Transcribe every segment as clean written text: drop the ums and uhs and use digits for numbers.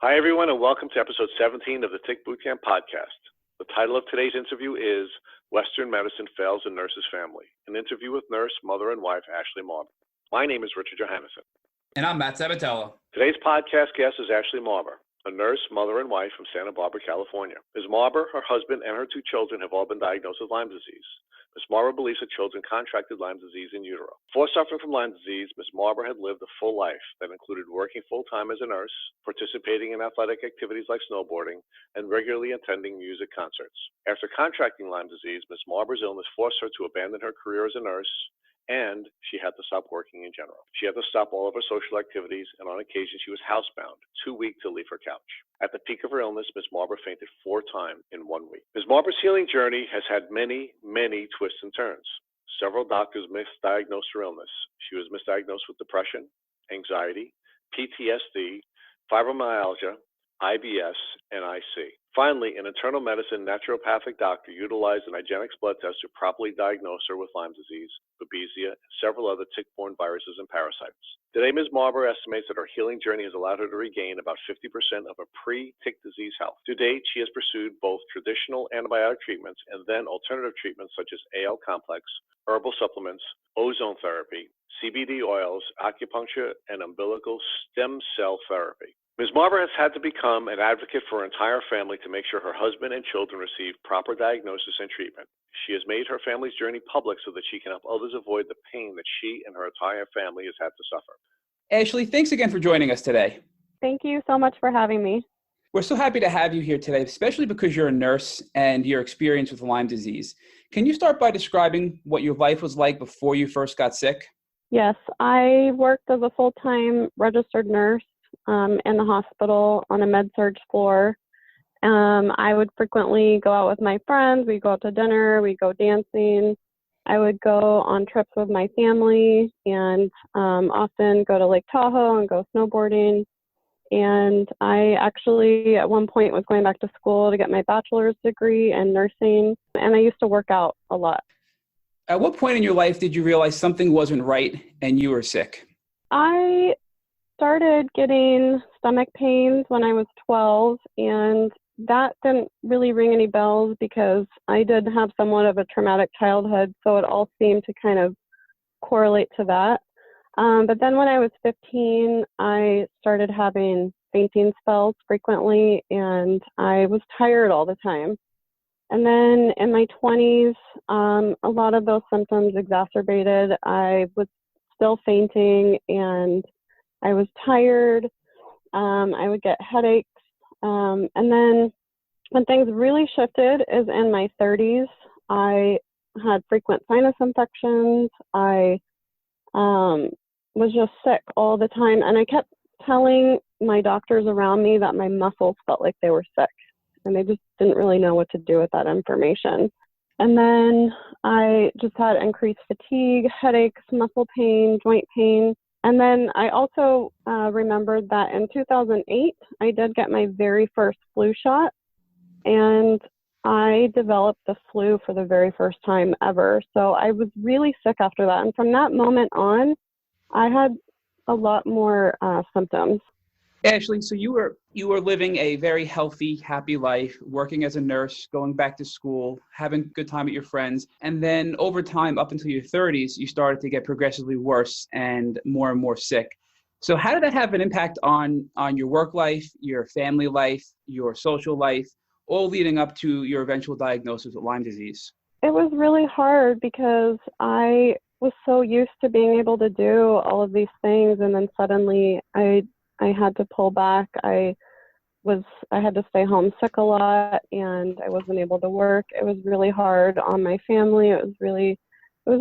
Hi, everyone, and welcome to episode 17 of the Tick Bootcamp podcast. The title of today's interview is Western Medicine Fails a Nurse's Family, an interview with nurse, mother, and wife Ashley Marba. My name is Richard Johannesson. And I'm Matt Sabatello. Today's podcast guest is Ashley Marba, a nurse, mother, and wife from Santa Barbara, California. Ms. Marba, her husband, and her two children have all been diagnosed with Lyme disease. Ms. Marba believes her children contracted Lyme disease in utero. Before suffering from Lyme disease, Ms. Marba had lived a full life that included working full-time as a nurse, participating in athletic activities like snowboarding, and regularly attending music concerts. After contracting Lyme disease, Ms. Marba's illness forced her to abandon her career as a nurse, and she had to stop working in general. She had to stop all of her social activities, and on occasion she was housebound, too weak to leave her couch. At the peak of her illness, Ms. Marba fainted 4 times in 1 week. Ms. Marba's healing journey has had many, many twists and turns. Several doctors misdiagnosed her illness. She was misdiagnosed with depression, anxiety, PTSD, fibromyalgia, IBS, and IC. Finally, an internal medicine naturopathic doctor utilized an IGeneX blood test to properly diagnose her with Lyme disease, Babesia, and several other tick-borne viruses and parasites. Today, Ms. Marba estimates that her healing journey has allowed her to regain about 50% of her pre-tick disease health. To date, she has pursued both traditional antibiotic treatments and then alternative treatments such as AL complex, herbal supplements, ozone therapy, CBD oils, acupuncture, and umbilical stem cell therapy. Ms. Marba has had to become an advocate for her entire family to make sure her husband and children receive proper diagnosis and treatment. She has made her family's journey public so that she can help others avoid the pain that she and her entire family has had to suffer. Ashley, thanks again for joining us today. Thank you so much for having me. We're so happy to have you here today, especially because you're a nurse and your experience with Lyme disease. Can you start by describing what your life was like before you first got sick? Yes, I worked as a full-time registered nurse in the hospital on a med-surg floor. I would frequently go out with my friends. We'd go out to dinner. We'd go dancing. I would go on trips with my family and often go to Lake Tahoe and go snowboarding. And I actually, at one point, was going back to school to get my bachelor's degree in nursing. And I used to work out a lot. At what point in your life did you realize something wasn't right and you were sick? I started getting stomach pains when I was 12, and that didn't really ring any bells because I did have somewhat of a traumatic childhood, so it all seemed to kind of correlate to that. But then when I was 15, I started having fainting spells frequently, and I was tired all the time. And then in my 20s, a lot of those symptoms exacerbated. I was still fainting, and I was tired. I would get headaches. And then when things really shifted is in my 30s. I had frequent sinus infections. I was just sick all the time. And I kept telling my doctors around me that my muscles felt like they were sick. And they just didn't really know what to do with that information. And then I just had increased fatigue, headaches, muscle pain, joint pain. And then I also remembered that in 2008, I did get my very first flu shot, and I developed the flu for the very first time ever. So I was really sick after that. And from that moment on, I had a lot more symptoms. Ashley, so you were living a very healthy, happy life, working as a nurse, going back to school, having a good time with your friends. And then over time, up until your 30s, you started to get progressively worse and more sick. So how did that have an impact on your work life, your family life, your social life, all leading up to your eventual diagnosis with Lyme disease? It was really hard because I was so used to being able to do all of these things. And then suddenly I had to pull back. I had to stay home sick a lot, and I wasn't able to work. It was really hard on my family. It was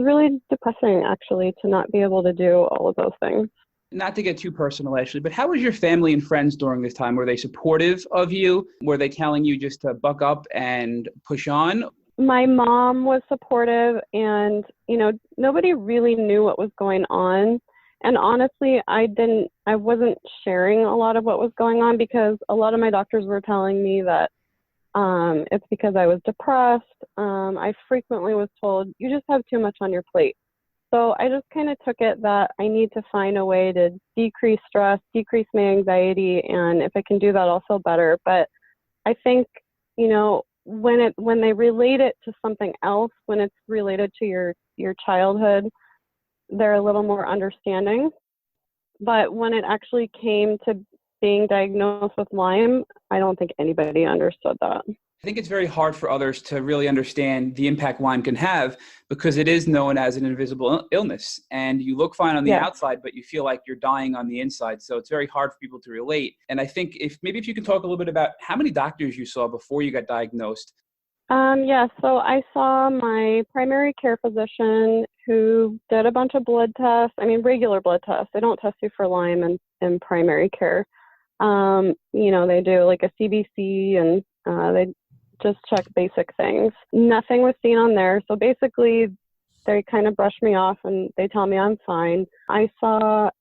really depressing, actually, to not be able to do all of those things. Not to get too personal, Ashley, but how was your family and friends during this time? Were they supportive of you? Were they telling you just to buck up and push on? My mom was supportive, and, nobody really knew what was going on. And honestly, I wasn't sharing a lot of what was going on because a lot of my doctors were telling me that it's because I was depressed. I frequently was told, you just have too much on your plate. So I just kind of took it that I need to find a way to decrease stress, decrease my anxiety, and if I can do that, I'll feel better. But I think, when they relate it to something else, when it's related to your childhood, they're a little more understanding. But when it actually came to being diagnosed with Lyme, I don't think anybody understood that. I think it's very hard for others to really understand the impact Lyme can have because it is known as an invisible illness. And you look fine on the outside, but you feel like you're dying on the inside. So it's very hard for people to relate. And I think if you can talk a little bit about how many doctors you saw before you got diagnosed. So I saw my primary care physician who did a bunch of blood tests. Regular blood tests. They don't test you for Lyme in primary care. They do like a CBC and they just check basic things. Nothing was seen on there. So basically they kind of brush me off and they tell me I'm fine. I was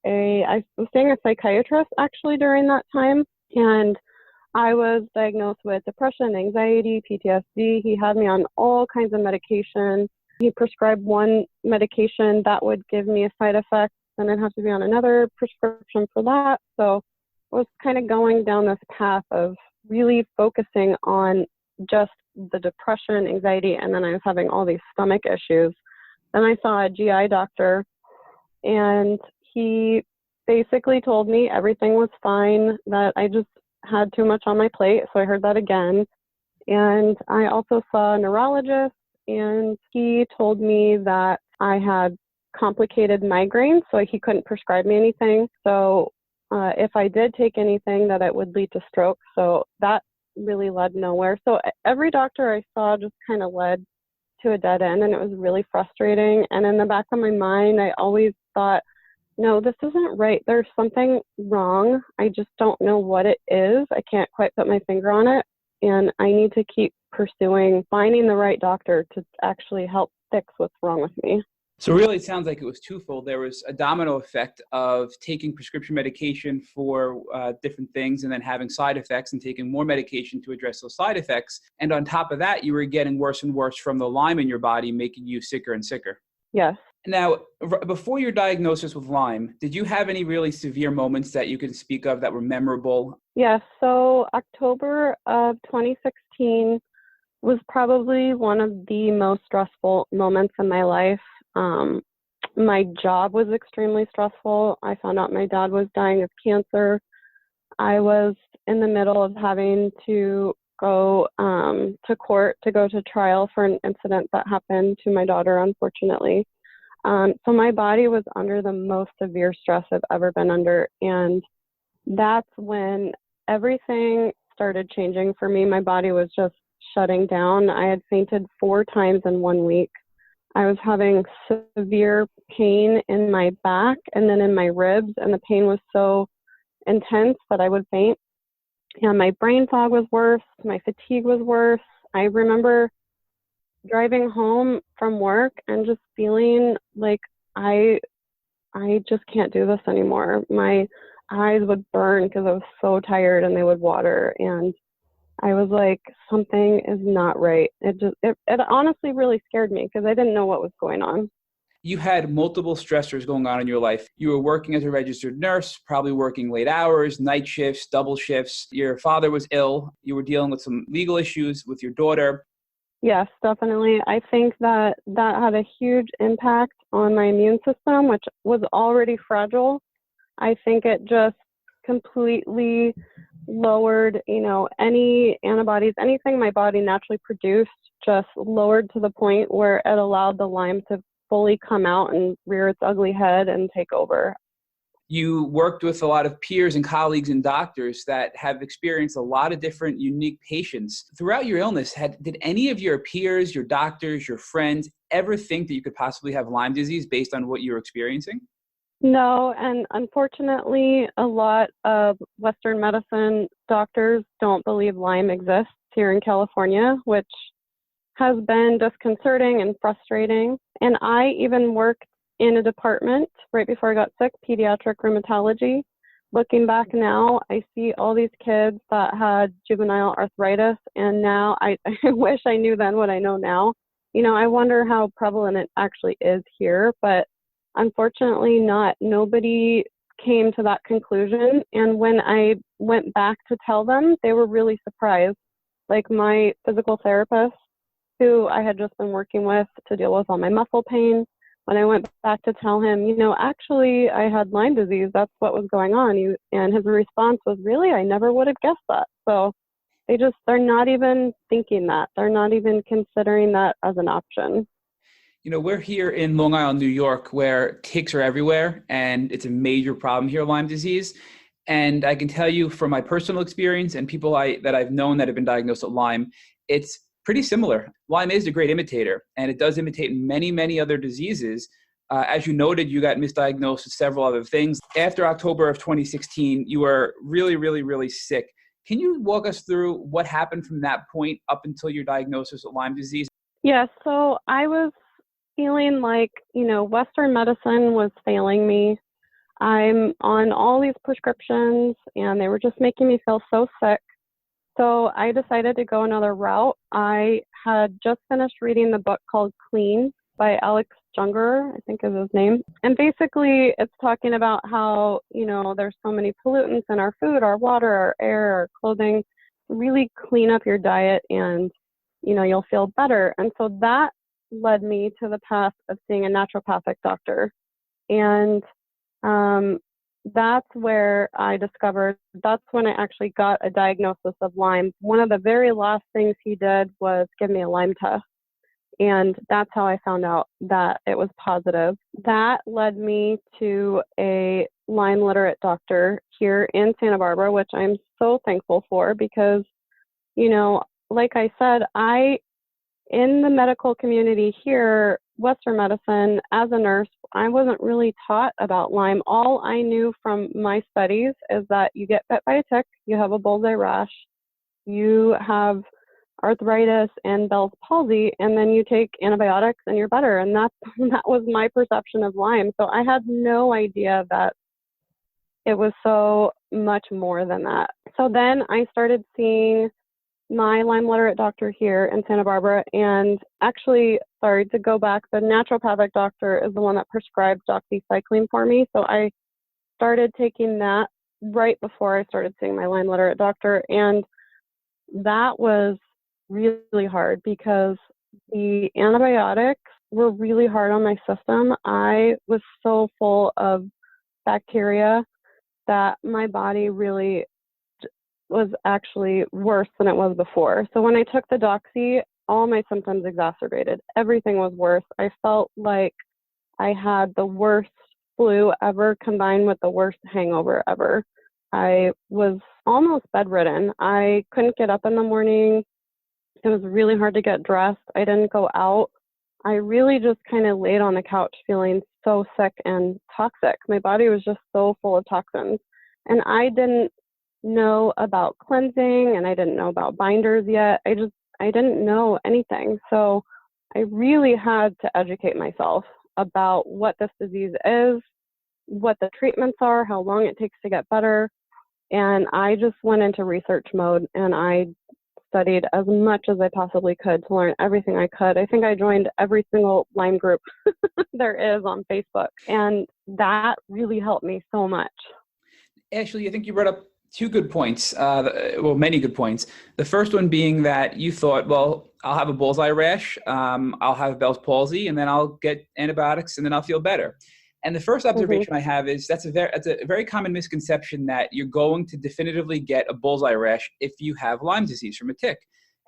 seeing a psychiatrist actually during that time, and I was diagnosed with depression, anxiety, PTSD. He had me on all kinds of medication. He prescribed one medication that would give me a side effect, and I'd have to be on another prescription for that. So I was kind of going down this path of really focusing on just the depression, anxiety, and then I was having all these stomach issues. Then I saw a GI doctor, and he basically told me everything was fine, that I just had too much on my plate. So I heard that again. And I also saw a neurologist, and he told me that I had complicated migraines, so he couldn't prescribe me anything. So if I did take anything, that it would lead to stroke. So that really led nowhere. So every doctor I saw just kind of led to a dead end, and it was really frustrating. And in the back of my mind, I always thought, no, this isn't right. There's something wrong. I just don't know what it is. I can't quite put my finger on it. And I need to keep pursuing finding the right doctor to actually help fix what's wrong with me. So really, it sounds like it was twofold. There was a domino effect of taking prescription medication for different things and then having side effects and taking more medication to address those side effects. And on top of that, you were getting worse and worse from the Lyme in your body, making you sicker and sicker. Yes. Now, before your diagnosis with Lyme, did you have any really severe moments that you can speak of that were memorable? Yes. So October of 2016 was probably one of the most stressful moments in my life. My job was extremely stressful. I found out my dad was dying of cancer. I was in the middle of having to go to court to go to trial for an incident that happened to my daughter, unfortunately. So my body was under the most severe stress I've ever been under. And that's when everything started changing for me. My body was just shutting down. I had fainted 4 times in 1 week. I was having severe pain in my back and then in my ribs, and the pain was so intense that I would faint. And my brain fog was worse. My fatigue was worse. I remember driving home from work and just feeling like I just can't do this anymore. My eyes would burn because I was so tired, and they would water, and I was like, something is not right. It honestly really scared me because I didn't know what was going on. You had multiple stressors going on in your life. You were working as a registered nurse, probably working late hours, night shifts, double shifts. Your father was ill. You were dealing with some legal issues with your daughter. Yes, definitely. I think that had a huge impact on my immune system, which was already fragile. I think it just completely lowered, any antibodies, anything my body naturally produced, just lowered to the point where it allowed the Lyme to fully come out and rear its ugly head and take over. You worked with a lot of peers and colleagues and doctors that have experienced a lot of different unique patients. Throughout your illness, did any of your peers, your doctors, your friends ever think that you could possibly have Lyme disease based on what you were experiencing? No, and unfortunately, a lot of Western medicine doctors don't believe Lyme exists here in California, which has been disconcerting and frustrating. And I even worked in a department right before I got sick, pediatric rheumatology. Looking back now, I see all these kids that had juvenile arthritis, and now I wish I knew then what I know now. I wonder how prevalent it actually is here, but unfortunately not. Nobody came to that conclusion. And when I went back to tell them, they were really surprised. Like my physical therapist, who I had just been working with to deal with all my muscle pain, when I went back to tell him, actually I had Lyme disease, that's what was going on. And his response was, really, I never would have guessed that. So they're not even thinking that. They're not even considering that as an option. We're here in Long Island, New York, where ticks are everywhere, and it's a major problem here, Lyme disease. And I can tell you from my personal experience and people that I've known that have been diagnosed with Lyme, it's pretty similar. Lyme is a great imitator, and it does imitate many, many other diseases. As you noted, you got misdiagnosed with several other things. After October of 2016, you were really, really, really sick. Can you walk us through what happened from that point up until your diagnosis with Lyme disease? Yeah, so I was feeling like, Western medicine was failing me. I'm on all these prescriptions and they were just making me feel so sick. So I decided to go another route. I had just finished reading the book called Clean by Alex Junger, I think is his name. And basically it's talking about how, there's so many pollutants in our food, our water, our air, our clothing. Really clean up your diet and, you'll feel better. And so that led me to the path of seeing a naturopathic doctor. And that's where that's when I actually got a diagnosis of Lyme. One of the very last things he did was give me a Lyme test. And that's how I found out that it was positive. That led me to a Lyme literate doctor here in Santa Barbara, which I'm so thankful for because, like I said, in the medical community here, Western medicine, as a nurse, I wasn't really taught about Lyme. All I knew from my studies is that you get bit by a tick, you have a bullseye rash, you have arthritis and Bell's palsy, and then you take antibiotics and you're better. And that was my perception of Lyme. So I had no idea that it was so much more than that. So then I started seeing my Lyme literate doctor here in Santa Barbara, and actually, sorry to go back, the naturopathic doctor is the one that prescribed doxycycline for me. So I started taking that right before I started seeing my Lyme literate doctor, and that was really hard because the antibiotics were really hard on my system. I was so full of bacteria that my body really was actually worse than it was before. So when I took the doxy, all my symptoms exacerbated. Everything was worse. I felt like I had the worst flu ever combined with the worst hangover ever. I was almost bedridden. I couldn't get up in the morning. It was really hard to get dressed. I didn't go out. I really just kind of laid on the couch feeling so sick and toxic. My body was just so full of toxins. And I didn't know about cleansing and I didn't know about binders yet. I didn't know anything. So I really had to educate myself about what this disease is, what the treatments are, how long it takes to get better. And I just went into research mode and I studied as much as I possibly could to learn everything I could. I think I joined every single Lyme group there is on Facebook. And that really helped me so much. Ashley, I think you brought up two good points, many good points. The first one being that you thought, well, I'll have a bullseye rash, I'll have Bell's palsy, and then I'll get antibiotics, and then I'll feel better. And the first observation I have is that's a very common misconception that you're going to definitively get a bullseye rash if you have Lyme disease from a tick.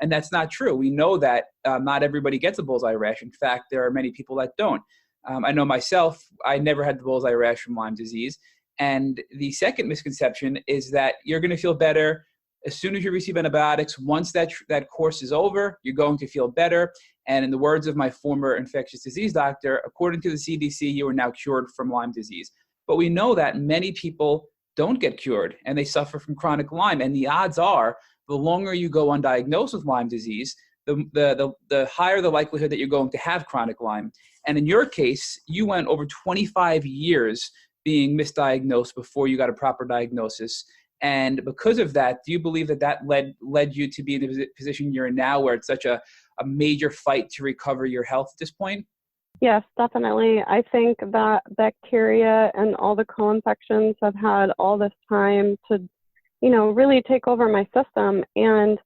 And that's not true. We know that not everybody gets a bullseye rash. In fact, there are many people that don't. I know myself, I never had the bullseye rash from Lyme disease. And the second misconception is that you're going to feel better as soon as you receive antibiotics. Once that course is over, you're going to feel better. And in the words of my former infectious disease doctor, according to the CDC, you are now cured from Lyme disease. But we know that many people don't get cured and they suffer from chronic Lyme. And the odds are the longer you go undiagnosed with Lyme disease, the higher the likelihood that you're going to have chronic Lyme. And in your case, you went over 25 years being misdiagnosed before you got a proper diagnosis. And because of that, do you believe that led you to be in the position you're in now, where it's such a major fight to recover your health at this point? Yes, definitely. I think that bacteria and all the co-infections have had all this time to, really take over my system. And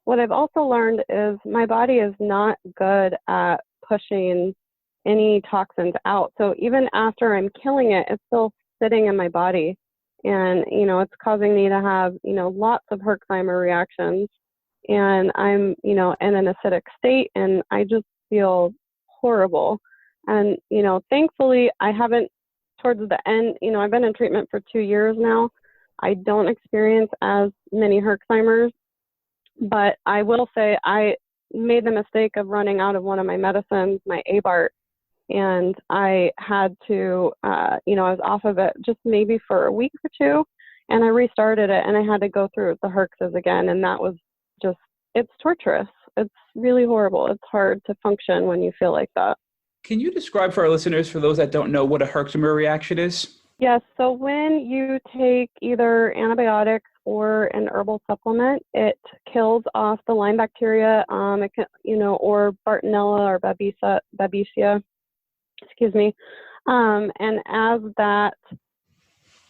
what I've also learned is my body is not good at pushing any toxins out. So even after I'm killing it, it's still sitting in my body. And, it's causing me to have, lots of Herxheimer reactions. And I'm, in an acidic state and I just feel horrible. And, thankfully I haven't towards the end, I've been in treatment for 2 years now. I don't experience as many Herxheimers, but I will say I made the mistake of running out of one of my medicines, my ABART, and I had to, I was off of it just maybe for a week or two, and I restarted it, and I had to go through the Herxes again, and that was just, it's torturous. It's really horrible. It's hard to function when you feel like that. Can you describe for our listeners, for those that don't know, what a Herxheimer reaction is? Yes, so when you take either antibiotics or an herbal supplement, it kills off the Lyme bacteria, it can, or Bartonella or Babesia, excuse me. And as that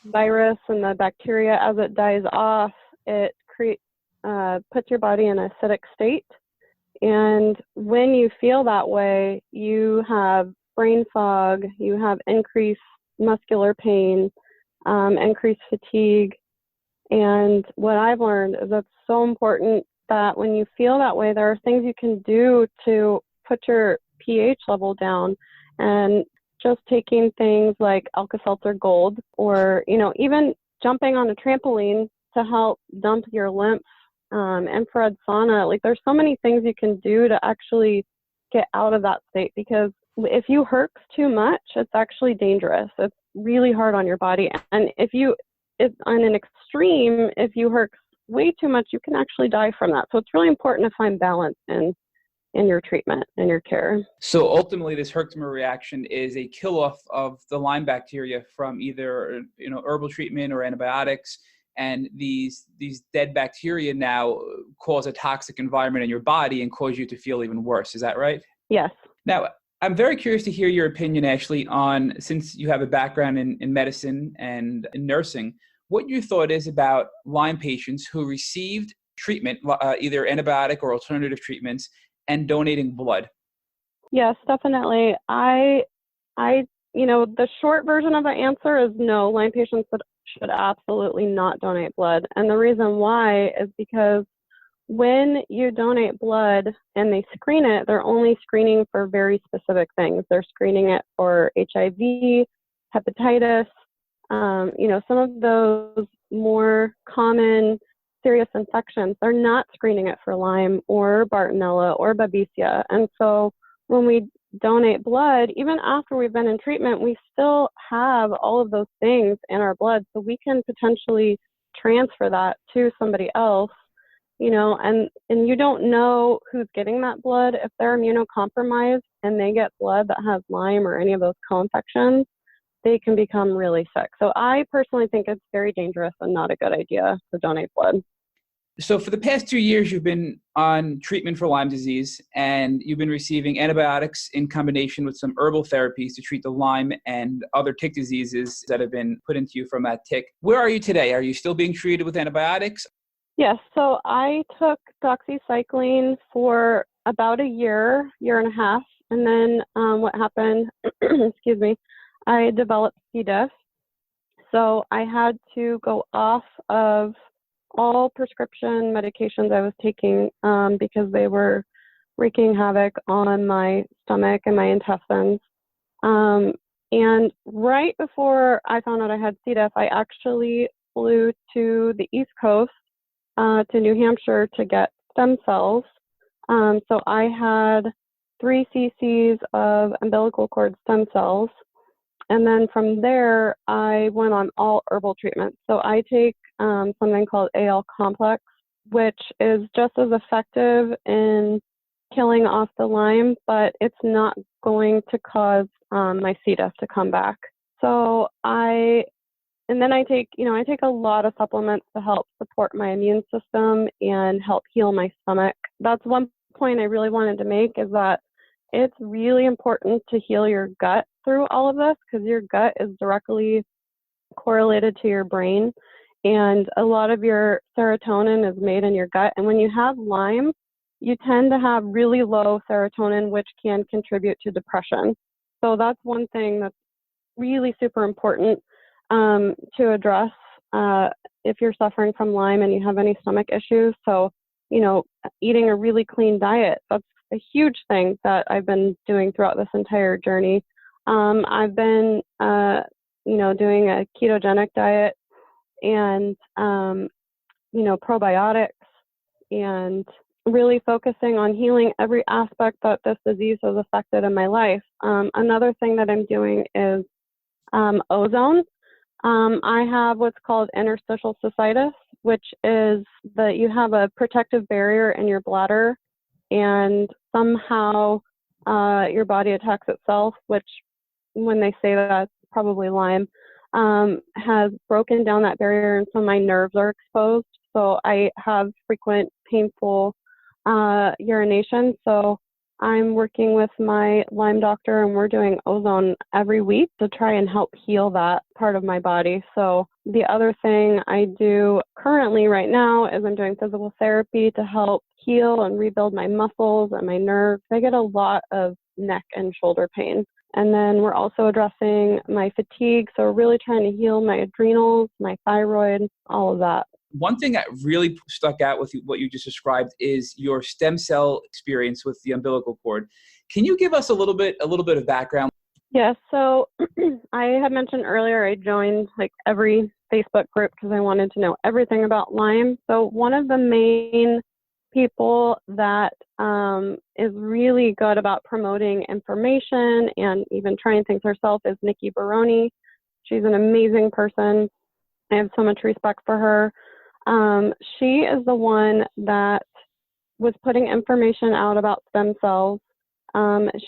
virus and the bacteria, as it dies off, it puts your body in an acidic state. And when you feel that way, you have brain fog, you have increased muscular pain, increased fatigue. And what I've learned is that's so important that when you feel that way, there are things you can do to put your pH level down. And just taking things like Alka-Seltzer Gold or, even jumping on a trampoline to help dump your lymph, infrared sauna. Like there's so many things you can do to actually get out of that state, because if you herx too much, it's actually dangerous. It's really hard on your body. And it's on an extreme, if you herx way too much, you can actually die from that. So it's really important to find balance in your treatment and your care. So ultimately, this Herxheimer reaction is a kill-off of the Lyme bacteria from either herbal treatment or antibiotics, and these dead bacteria now cause a toxic environment in your body and cause you to feel even worse. Is that right? Yes. Now, I'm very curious to hear your opinion, Ashley, on, since you have a background in medicine and in nursing, what your thought is about Lyme patients who received treatment, either antibiotic or alternative treatments, and donating blood. Yes, definitely. The short version of the answer is no. Lyme patients should absolutely not donate blood. And the reason why is because when you donate blood and they screen it, they're only screening for very specific things. They're screening it for HIV, hepatitis, some of those more common serious infections. They're not screening it for Lyme or Bartonella or Babesia. And so when we donate blood, even after we've been in treatment, we still have all of those things in our blood. So we can potentially transfer that to somebody else, and you don't know who's getting that blood. If they're immunocompromised and they get blood that has Lyme or any of those co-infections, they can become really sick. So I personally think it's very dangerous and not a good idea to donate blood. So for the past 2 years, you've been on treatment for Lyme disease, and you've been receiving antibiotics in combination with some herbal therapies to treat the Lyme and other tick diseases that have been put into you from that tick. Where are you today? Are you still being treated with antibiotics? Yes. So I took doxycycline for about a year and a half. And then what happened, excuse me, I developed C. diff. So I had to go off of all prescription medications I was taking because they were wreaking havoc on my stomach and my intestines. And right before I found out I had C. diff, I actually flew to the East Coast, to New Hampshire, to get stem cells. So I had 3 cc's of umbilical cord stem cells. And then from there, I went on all herbal treatments. So I take something called AL complex, which is just as effective in killing off the Lyme, but it's not going to cause my C. diff to come back. So I take a lot of supplements to help support my immune system and help heal my stomach. That's one point I really wanted to make, is that it's really important to heal your gut through all of this because your gut is directly correlated to your brain. And a lot of your serotonin is made in your gut. And when you have Lyme, you tend to have really low serotonin, which can contribute to depression. So that's one thing that's really super important to address if you're suffering from Lyme and you have any stomach issues. So, eating a really clean diet, that's a huge thing that I've been doing throughout this entire journey. I've been, doing a ketogenic diet and, probiotics and really focusing on healing every aspect that this disease has affected in my life. Another thing that I'm doing is ozone. I have what's called interstitial cystitis, which is that you have a protective barrier in your bladder and somehow your body attacks itself, which when they say that's probably Lyme, has broken down that barrier and so my nerves are exposed. So I have frequent painful urination. So I'm working with my Lyme doctor and we're doing ozone every week to try and help heal that part of my body. So the other thing I do currently right now is I'm doing physical therapy to help heal and rebuild my muscles and my nerves. I get a lot of neck and shoulder pain. And then we're also addressing my fatigue. So we're really trying to heal my adrenals, my thyroid, all of that. One thing that really stuck out with what you just described is your stem cell experience with the umbilical cord. Can you give us a little bit of background? Yes. So I had mentioned earlier I joined like every Facebook group because I wanted to know everything about Lyme. So one of the main people that is really good about promoting information and even trying things herself is Nikki Baroni. She's an amazing person. I have so much respect for her. She is the one that was putting information out about stem cells.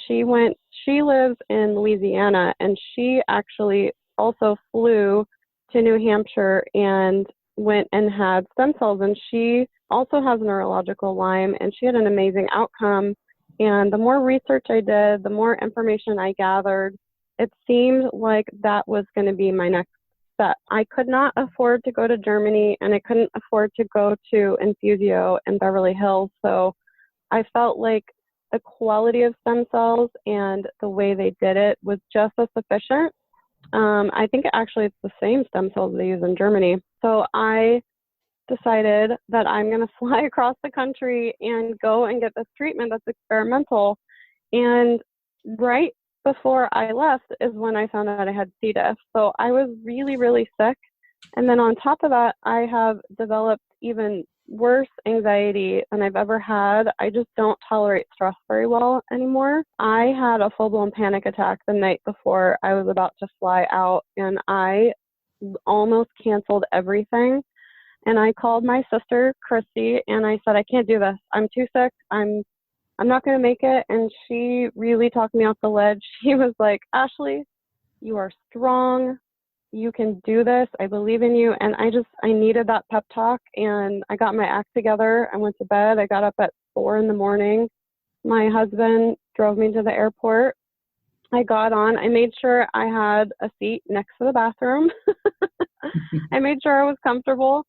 She lives in Louisiana and she actually also flew to New Hampshire and went and had stem cells, and she also has neurological Lyme and she had an amazing outcome. And the more research I did, the more information I gathered, it seemed like that was going to be my next step. I could not afford to go to Germany and I couldn't afford to go to Infusio in Beverly Hills. So I felt like the quality of stem cells and the way they did it was just as sufficient. I think actually it's the same stem cells they use in Germany. So I decided that I'm going to fly across the country and go and get this treatment that's experimental. And right before I left is when I found out I had C. diff. So I was really, really sick. And then on top of that, I have developed even worse anxiety than I've ever had. I just don't tolerate stress very well anymore. I had a full-blown panic attack the night before I was about to fly out, and I almost canceled everything. And I called my sister, Christy, and I said, I can't do this. I'm too sick. I'm not going to make it. And she really talked me off the ledge. She was like, Ashley, you are strong. You can do this. I believe in you. And I needed that pep talk. And I got my act together. I went to bed. I got up at 4 a.m. My husband drove me to the airport. I got on. I made sure I had a seat next to the bathroom. I made sure I was comfortable.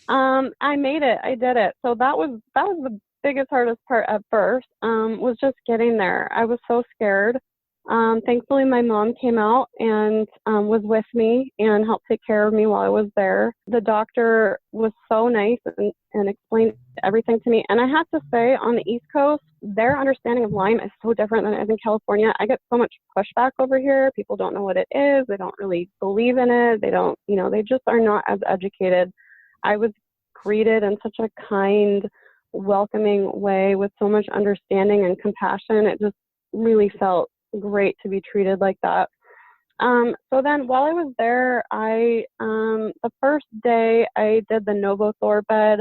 I made it. I did it. So that was the biggest, hardest part at first, was just getting there. I was so scared. Thankfully, my mom came out and was with me and helped take care of me while I was there. The doctor was so nice and explained everything to me. And I have to say, on the East Coast, their understanding of Lyme is so different than it is in California. I get so much pushback over here. People don't know what it is. They don't really believe in it. They don't, they just are not as educated. I was greeted in such a kind, welcoming way with so much understanding and compassion. It just really felt great to be treated like that. So then while I was there, the first day I did the Novothor bed,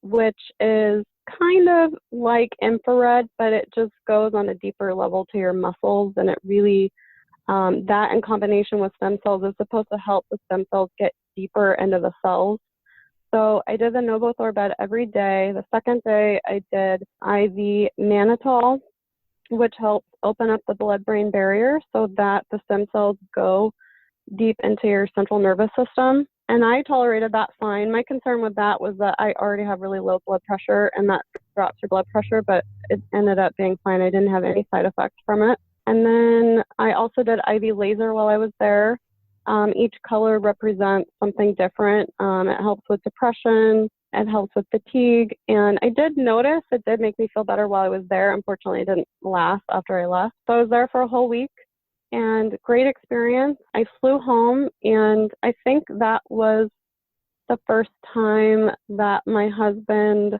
which is kind of like infrared, but it just goes on a deeper level to your muscles. And it really, that in combination with stem cells is supposed to help the stem cells get deeper into the cells. So I did the Novothor bed every day. The second day I did IV mannitol, which helps open up the blood-brain barrier so that the stem cells go deep into your central nervous system. And I tolerated that fine. My concern with that was that I already have really low blood pressure, and that drops your blood pressure, but it ended up being fine. I didn't have any side effects from it. And then I also did IV laser while I was there. Each color represents something different. It helps with depression. It helps with fatigue. And I did notice it did make me feel better while I was there. Unfortunately, it didn't last after I left. So I was there for a whole week, and great experience. I flew home, and I think that was the first time that my husband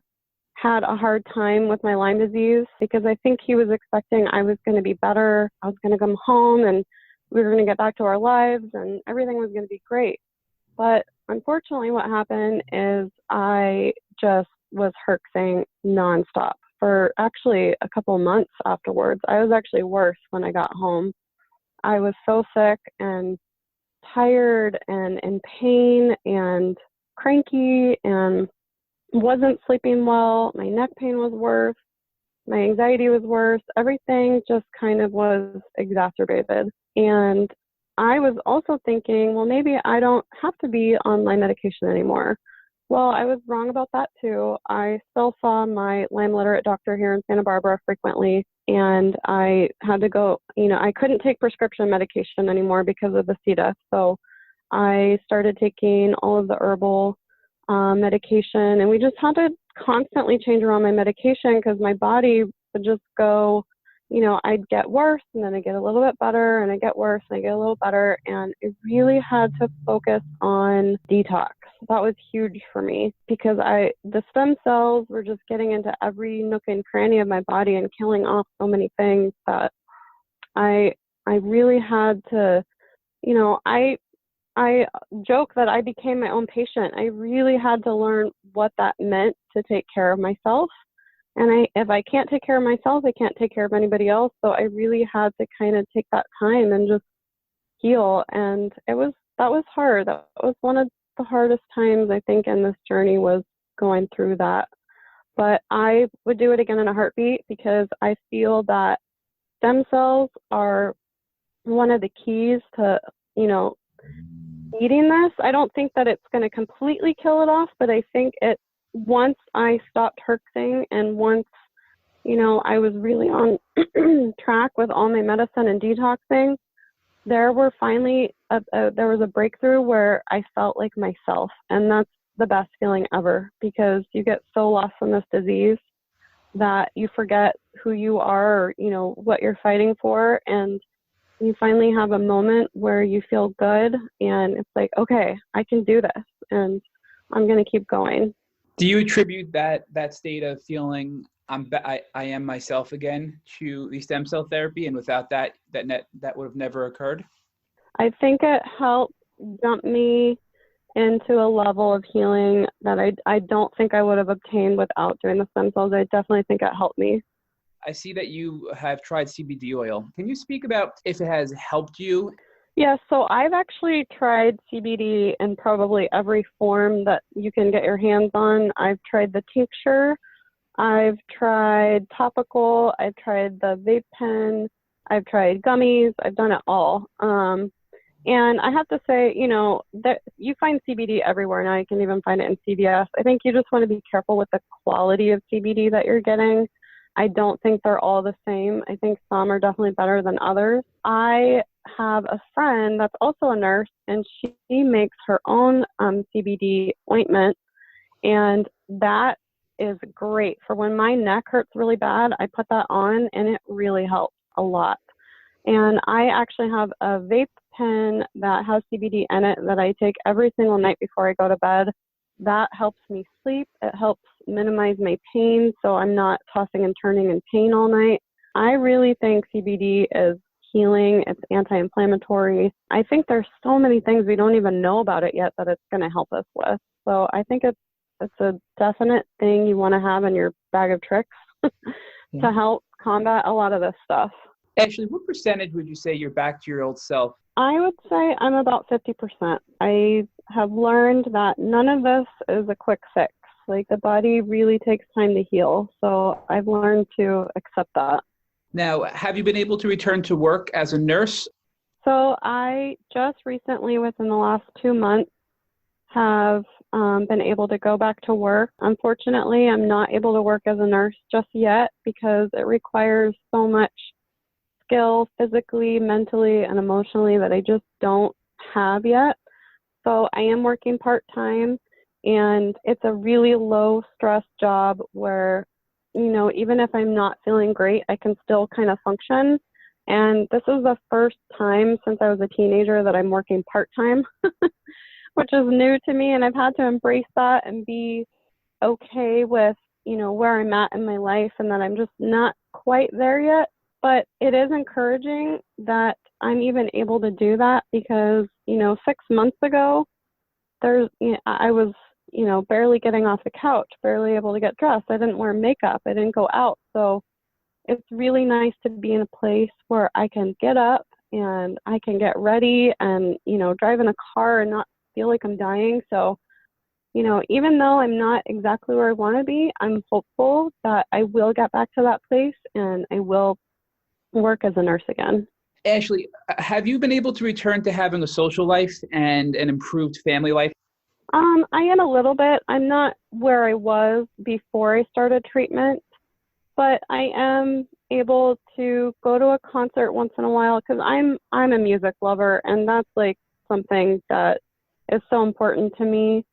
had a hard time with my Lyme disease, because I think he was expecting I was going to be better. I was going to come home and we were going to get back to our lives and everything was going to be great. But unfortunately, what happened is I just was herxing nonstop for actually a couple months afterwards. I was actually worse when I got home. I was so sick and tired and in pain and cranky and wasn't sleeping well. My neck pain was worse. My anxiety was worse. Everything just kind of was exacerbated. And I was also thinking, well, maybe I don't have to be on Lyme medication anymore. Well, I was wrong about that too. I still saw my Lyme literate doctor here in Santa Barbara frequently, and I had to go, I couldn't take prescription medication anymore because of the C. diff. So I started taking all of the herbal medication, and we just had to constantly change around my medication because my body would just go, I'd get worse and then I get a little bit better and I get worse and I get a little better. And I really had to focus on detox. That was huge for me because the stem cells were just getting into every nook and cranny of my body and killing off so many things that I really had to, I joke that I became my own patient. I really had to learn what that meant to take care of myself. And if I can't take care of myself, I can't take care of anybody else. So I really had to kind of take that time and just heal. And that was hard. That was one of the hardest times, I think, in this journey, was going through that. But I would do it again in a heartbeat because I feel that stem cells are one of the keys to, eating this. I don't think that it's going to completely kill it off, but I think once I stopped herxing and once, I was really on track with all my medicine and detoxing, there was a breakthrough where I felt like myself. And that's the best feeling ever, because you get so lost in this disease that you forget who you are or, what you're fighting for. And you finally have a moment where you feel good and it's like, okay, I can do this and I'm going to keep going. Do you attribute that state of feeling I am myself again to the stem cell therapy, and without that would have never occurred? I think it helped jump me into a level of healing that I don't think I would have obtained without doing the stem cells. I definitely think it helped me. I see that you have tried CBD oil. Can you speak about if it has helped you? Yeah, so I've actually tried CBD in probably every form that you can get your hands on. I've tried the tincture, I've tried topical, I've tried the vape pen, I've tried gummies, I've done it all. And I have to say, that you find CBD everywhere now. You can even find it in CVS. I think you just want to be careful with the quality of CBD that you're getting. I don't think they're all the same. I think some are definitely better than others. I have a friend that's also a nurse, and she makes her own CBD ointment, and that is great for when my neck hurts really bad. I put that on, and it really helps a lot. And I actually have a vape pen that has CBD in it that I take every single night before I go to bed. That helps me sleep. It helps minimize my pain, so I'm not tossing and turning in pain all night. I really think CBD is healing. It's anti-inflammatory. I think there's so many things we don't even know about it yet that it's going to help us with. So I think it's a definite thing you want to have in your bag of tricks to help combat a lot of this stuff. Ashley, what percentage would you say you're back to your old self? I would say I'm about 50%. I have learned that none of this is a quick fix. Like, the body really takes time to heal. So I've learned to accept that. Now, have you been able to return to work as a nurse? So I just recently, within the last 2 months, have been able to go back to work. Unfortunately, I'm not able to work as a nurse just yet because it requires so much skill physically, mentally, and emotionally that I just don't have yet. So I am working part-time, and it's a really low stress job where, even if I'm not feeling great, I can still kind of function. And this is the first time since I was a teenager that I'm working part-time, which is new to me, and I've had to embrace that and be okay with, where I'm at in my life and that I'm just not quite there yet. But it is encouraging that I'm even able to do that because, 6 months ago, I was, barely getting off the couch, barely able to get dressed. I didn't wear makeup. I didn't go out. So it's really nice to be in a place where I can get up and I can get ready and, drive in a car and not feel like I'm dying. So, even though I'm not exactly where I want to be, I'm hopeful that I will get back to that place and I will work as a nurse again. Ashley, have you been able to return to having a social life and an improved family life? I am a little bit. I'm not where I was before I started treatment, but I am able to go to a concert once in a while because I'm a music lover, and that's like something that is so important to me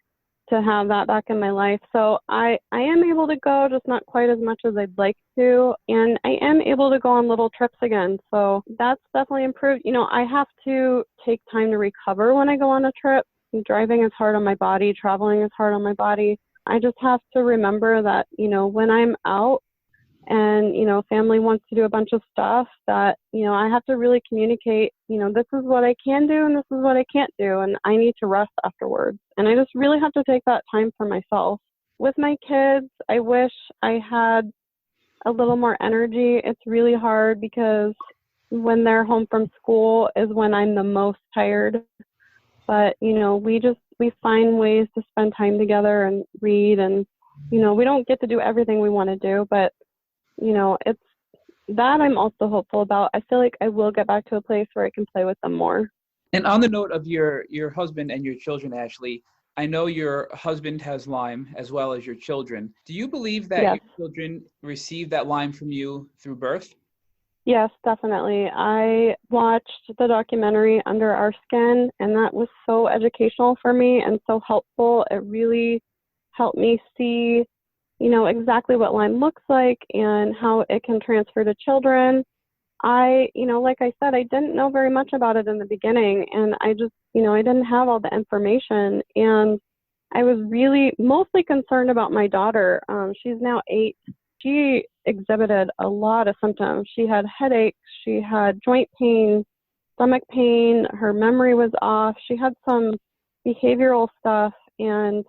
to have that back in my life. So I am able to go, just not quite as much as I'd like to. And I am able to go on little trips again. So that's definitely improved. I have to take time to recover when I go on a trip. Driving is hard on my body. Traveling is hard on my body. I just have to remember that, when I'm out and, family wants to do a bunch of stuff that, I have to really communicate, this is what I can do and this is what I can't do. And I need to rest afterwards. And I just really have to take that time for myself. With my kids, I wish I had a little more energy. It's really hard because when they're home from school is when I'm the most tired. But, we find ways to spend time together and read and, we don't get to do everything we want to do, but it's that I'm also hopeful about. I feel like I will get back to a place where I can play with them more. And on the note of your husband and your children, Ashley, I know your husband has Lyme as well as your children. Do you believe that Yes. your children received that Lyme from you through birth? Yes, definitely. I watched the documentary Under Our Skin, and that was so educational for me and so helpful. It really helped me see, exactly what Lyme looks like and how it can transfer to children. Like I said, I didn't know very much about it in the beginning, and I just, I didn't have all the information, and I was really mostly concerned about my daughter. She's now 8. She exhibited a lot of symptoms. She had headaches, she had joint pain, stomach pain, her memory was off, she had some behavioral stuff, and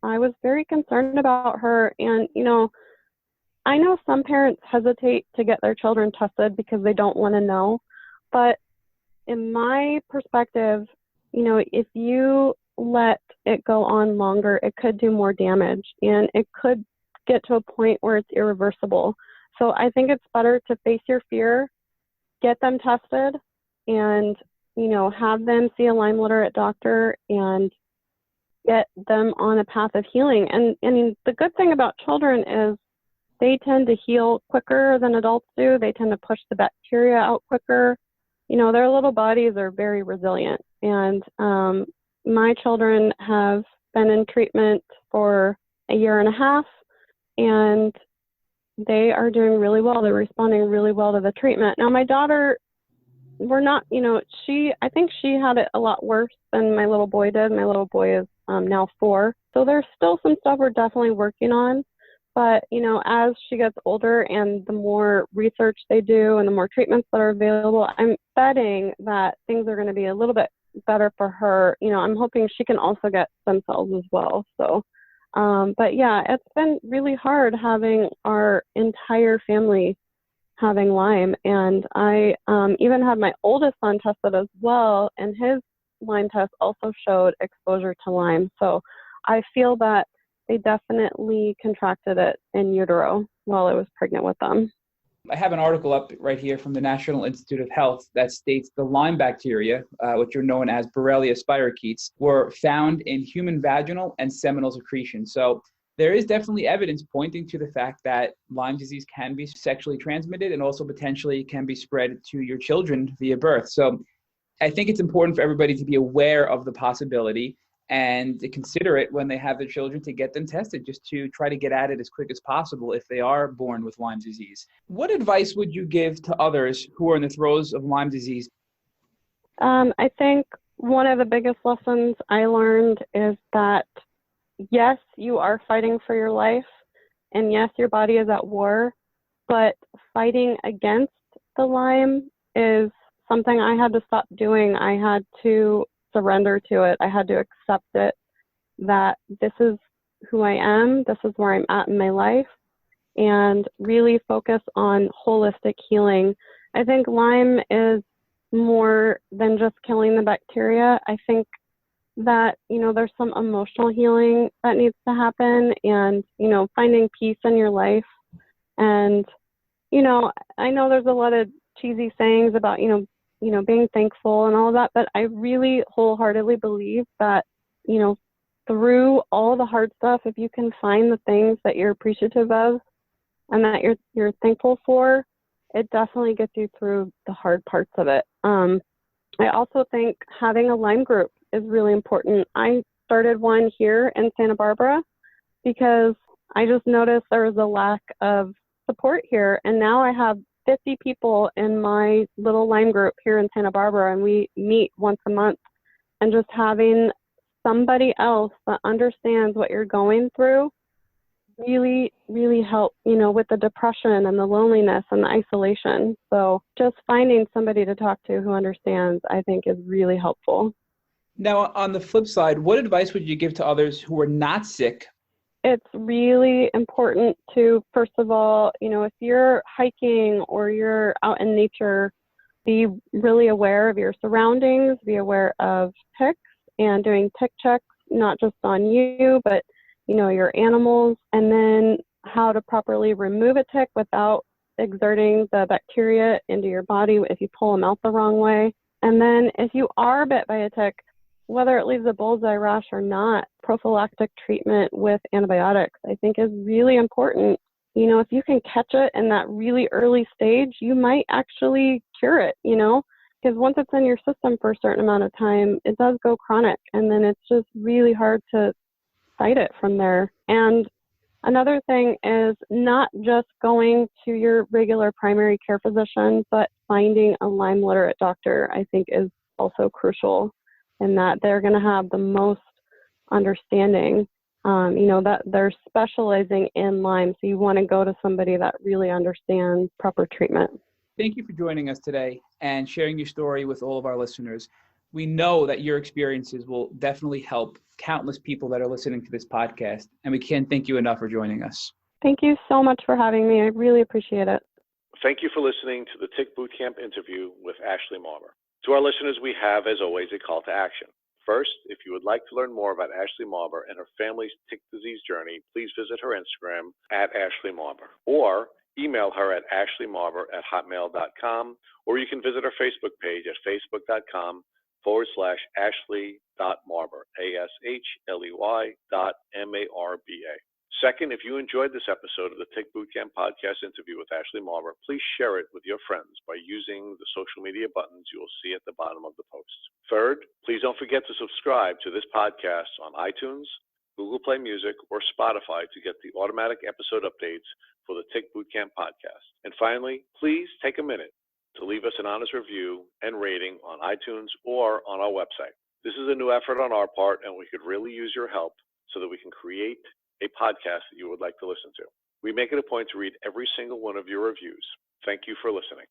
I was very concerned about her. And, I know some parents hesitate to get their children tested because they don't want to know. But in my perspective, if you let it go on longer, it could do more damage and it could get to a point where it's irreversible. So I think it's better to face your fear, get them tested, and, have them see a Lyme literate doctor and get them on a path of healing. And I mean, the good thing about children is they tend to heal quicker than adults do. They tend to push the bacteria out quicker. Their little bodies are very resilient. And my children have been in treatment for a year and a half, and they are doing really well. They're responding really well to the treatment. Now, my daughter, we're not, I think she had it a lot worse than my little boy did. My little boy is now 4. So there's still some stuff we're definitely working on. But, as she gets older and the more research they do and the more treatments that are available, I'm betting that things are going to be a little bit better for her. I'm hoping she can also get stem cells as well. So, but yeah, it's been really hard having our entire family having Lyme. And I even had my oldest son tested as well, and his Lyme test also showed exposure to Lyme. So I feel that they definitely contracted it in utero while I was pregnant with them. I have an article up right here from the National Institute of Health that states the Lyme bacteria, which are known as Borrelia spirochetes, were found in human vaginal and seminal secretion. So there is definitely evidence pointing to the fact that Lyme disease can be sexually transmitted and also potentially can be spread to your children via birth. So I think it's important for everybody to be aware of the possibility and to consider it when they have their children, to get them tested, just to try to get at it as quick as possible if they are born with Lyme disease. What advice would you give to others who are in the throes of Lyme disease? I think one of the biggest lessons I learned is that, yes, you are fighting for your life, and yes, your body is at war, but fighting against the Lyme is something I had to stop doing. I had to surrender to it. I had to accept it, that this is who I am, this is where I'm at in my life, and really focus on holistic healing. I think Lyme is more than just killing the bacteria. I think that, there's some emotional healing that needs to happen, and, finding peace in your life. And, I know there's a lot of cheesy sayings about, being thankful and all of that, but I really wholeheartedly believe that, through all the hard stuff, if you can find the things that you're appreciative of and that you're thankful for, it definitely gets you through the hard parts of it. I also think having a Lyme group is really important. I started one here in Santa Barbara because I just noticed there was a lack of support here, and now I have 50 people in my little Lyme group here in Santa Barbara, and we meet once a month. And just having somebody else that understands what you're going through really, really help, with the depression and the loneliness and the isolation. So just finding somebody to talk to who understands, I think, is really helpful. Now, on the flip side, what advice would you give to others who are not sick? It's really important to, first of all, if you're hiking or you're out in nature, be really aware of your surroundings, be aware of ticks, and doing tick checks, not just on you, but, your animals, and then how to properly remove a tick without exerting the bacteria into your body if you pull them out the wrong way. And then if you are bit by a tick, whether it leaves a bullseye rash or not, prophylactic treatment with antibiotics, I think, is really important. If you can catch it in that really early stage, you might actually cure it, because once it's in your system for a certain amount of time, it does go chronic, and then it's just really hard to fight it from there. And another thing is not just going to your regular primary care physician, but finding a Lyme literate doctor, I think, is also crucial, in that they're going to have the most understanding, that they're specializing in Lyme. So you want to go to somebody that really understands proper treatment. Thank you for joining us today and sharing your story with all of our listeners. We know that your experiences will definitely help countless people that are listening to this podcast, and we can't thank you enough for joining us. Thank you so much for having me. I really appreciate it. Thank you for listening to the Tick Bootcamp interview with Ashley Marba. To our listeners, we have, as always, a call to action. First, if you would like to learn more about Ashley Marba and her family's tick disease journey, please visit her Instagram at Ashley Marba, or email her at ashleymarba@hotmail.com, or you can visit her Facebook page at facebook.com/ashley.marba, ASHLEY.MARBA. Second, if you enjoyed this episode of the Tick Bootcamp podcast interview with Ashley Marba, please share it with your friends by using the social media buttons you will see at the bottom of the post. Third, please don't forget to subscribe to this podcast on iTunes, Google Play Music, or Spotify to get the automatic episode updates for the Tick Bootcamp podcast. And finally, please take a minute to leave us an honest review and rating on iTunes or on our website. This is a new effort on our part, and we could really use your help so that we can create a podcast that you would like to listen to. We make it a point to read every single one of your reviews. Thank you for listening.